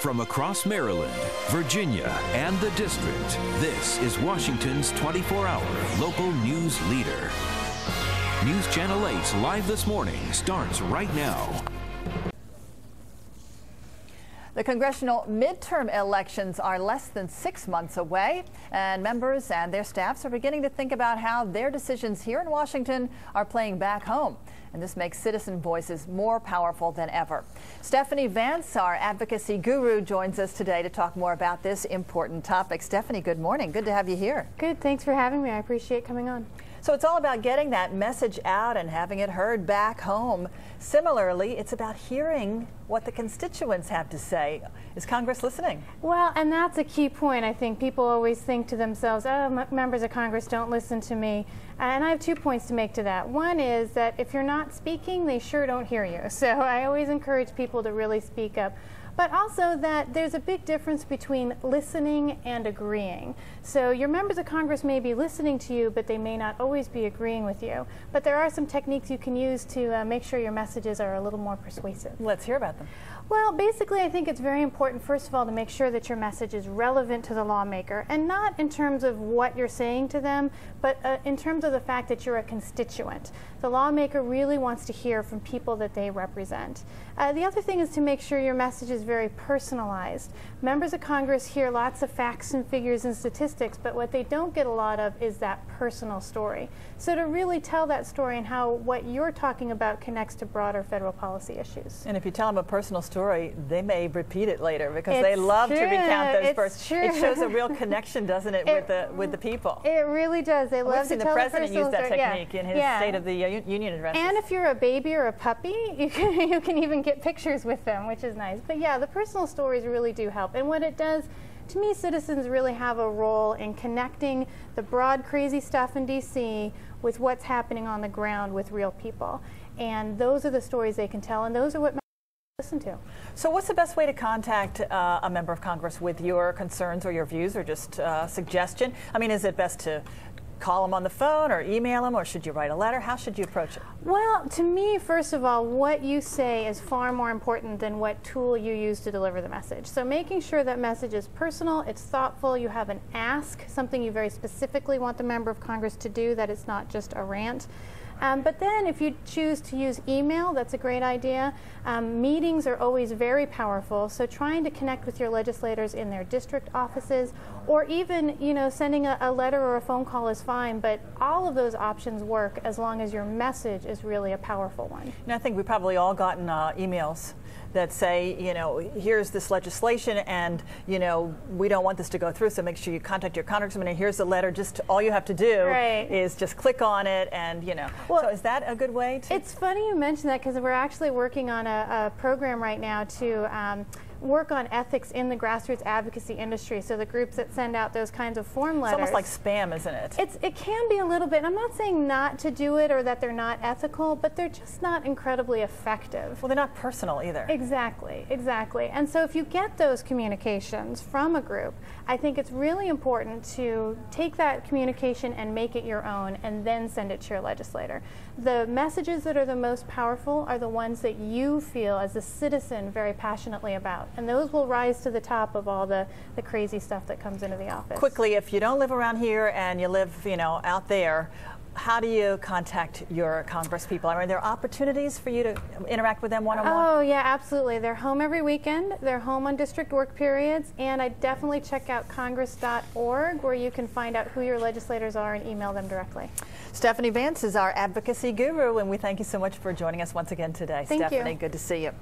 From across Maryland, Virginia, and the District, this is Washington's 24-hour local news leader. News Channel 8's Live This Morning starts right now. The congressional midterm elections are less than 6 months away, and members and their staffs are beginning to think about how their decisions here in Washington are playing back home. And this makes citizen voices more powerful than ever. Stephanie Vance, our advocacy guru, joins us today to talk more about this important topic. Stephanie, good morning. Good to have you here. Good. Thanks for having me. I appreciate coming on. So it's all about getting that message out and having it heard back home. Similarly, it's about hearing what the constituents have to say. Is Congress listening? Well, and that's a key point. I think people always think to themselves, oh, members of Congress don't listen to me. And I have 2 points to make to that. One is that if you're not speaking, they sure don't hear you. So I always encourage people to really speak up. But also that there's a big difference between listening and agreeing. So your members of Congress may be listening to you, but they may not always be agreeing with you. But there are some techniques you can use to make sure your messages are a little more persuasive. Let's hear about them. Well, basically, I think it's very important, first of all, to make sure that your message is relevant to the lawmaker, and not in terms of what you're saying to them, but in terms of the fact that you're a constituent. The lawmaker really wants to hear from people that they represent. The other thing is to make sure your message is very personalized. Members of Congress hear lots of facts and figures and statistics, but what they don't get a lot of is that personal story. So to really tell that story and how what you're talking about connects to broader federal policy issues. And if you tell them a personal story, they may repeat it later because they love to recount those first. It shows a real connection, doesn't it, with the people? It really does. They love to tell the president used that technique in his State of the Union address. And if you're a baby or a puppy, you can even get pictures with them, which is nice. But yeah, the personal stories really do help. And what it does, to me, citizens really have a role in connecting the broad, crazy stuff in D.C. with what's happening on the ground with real people. And those are the stories they can tell, and those are what listen to. So what's the best way to contact a member of Congress with your concerns or your views or just suggestion? I mean, is it best to call them on the phone or email them, or should you write a letter? How should you approach it? Well, to me, first of all, what you say is far more important than what tool you use to deliver the message. So making sure that message is personal, it's thoughtful, you have an ask, something you very specifically want the member of Congress to do, that it's not just a rant. But then if you choose to use email, that's a great idea. Meetings are always very powerful, so trying to connect with your legislators in their district offices, or even, sending a letter or a phone call is fine, but all of those options work as long as your message is really a powerful one. And I think we've probably all gotten emails that say, here's this legislation and, we don't want this to go through, so make sure you contact your congressman, and here's the letter. Just all you have to do is just click on it, and, Well, so is that a good way to? It's funny you mention that, because we're actually working on a program right now to work on ethics in the grassroots advocacy industry, so the groups that send out those kinds of form letters. It's almost like spam, isn't it? It can be a little bit. I'm not saying not to do it or that they're not ethical, but they're just not incredibly effective. Well, they're not personal either. Exactly, exactly. And so if you get those communications from a group, I think it's really important to take that communication and make it your own, and then send it to your legislator. The messages that are the most powerful are the ones that you feel as a citizen very passionately about. And those will rise to the top of all the crazy stuff that comes into the office. Quickly, if you don't live around here and you live, out there, how do you contact your Congress people? Are there opportunities for you to interact with them one-on-one? Oh, yeah, absolutely. They're home every weekend. They're home on district work periods. And I definitely check out congress.org, where you can find out who your legislators are and email them directly. Stephanie Vance is our advocacy guru, and we thank you so much for joining us once again today. Thank Stephanie, you. good to see you.